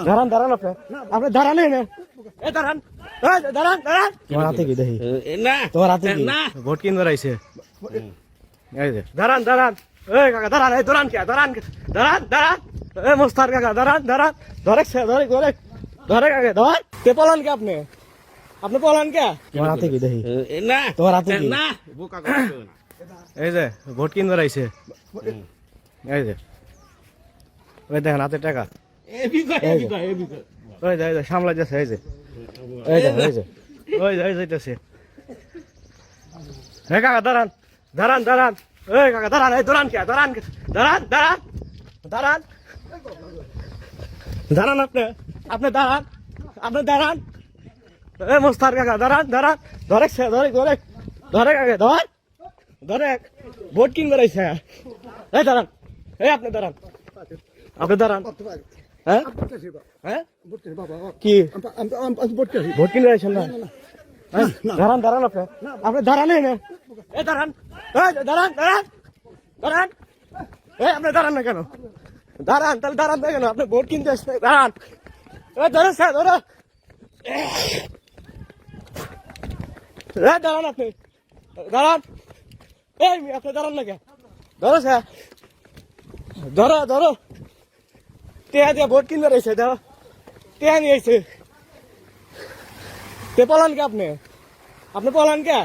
দাঁড়ান দাঁড়ান আপনি আপনি দাঁড়ান না এ দাঁড়ান দাঁড়ান দাঁড়ান তোমার হাতে কি দেখি না তোমার হাতে কি না ভোট কিনবার আইছে এই যে দাঁড়ান দাঁড়ান এই কাকা দাঁড়ান এই দাঁড়ান কে দাঁড়ান দাঁড়ান দাঁড়ান এই মোস্তার কাকা দাঁড়ান দাঁড়ান ধরে ধরে ধরে ধরে কাকা ধর কে পলান কে আপনি আপনি পলান কে তোমার হাতে কি দেখি না তোমার হাতে কি না এই যে ভোট কিনবার আইছে এই যে ওই দেখেন হাতে টাকা ওই যে সামলা যাচ্ছে এই যে এই যে এই যে ওই যে যাইতেছে হে কাকা দাঁড়ান দাঁড়ান দাঁড়ান এই কাকা দাঁড়ান এই দাঁড়ান কে দাঁড়ান দাঁড়ান দাঁড়ান দাঁড়ান দাঁড়ান আপনি আপনি দাঁড়ান আপনি দাঁড়ান এ মোস্তার কাকা দাঁড়ান দাঁড়ান ধরে ধরে ধরে ধরে কাকা ধর ধরে ভোট কিনবার আইছে এই দাঁড়ান এই আপনি দাঁড়ান আপনি দাঁড়ান হ্যাঁ হ্যাঁ কি ভোট কিনবার আইছেন না দাঁড়ান দাঁড়ান আপনি আপনি দাঁড়ান না এই দাঁড়ান দাঁড়ান দাঁড়ান দাঁড়ান এই আপনি দাঁড়ান না কেন দাঁড়ান তাহলে দাঁড়ান না কেন আপনি ভোট কিনতে আসছেন দাঁড়ান ধরো স্যার ধরো দাঁড়ান আপনি দাঁড়ান এই আপনি দাঁড়ান না কেন ধরো স্যার ধরো ধরো টেহা দিয়ে ভোট কিনতে রয়েছে ধরো টেহা নিয়ে এসে তে পলান কে আপনি পলান কে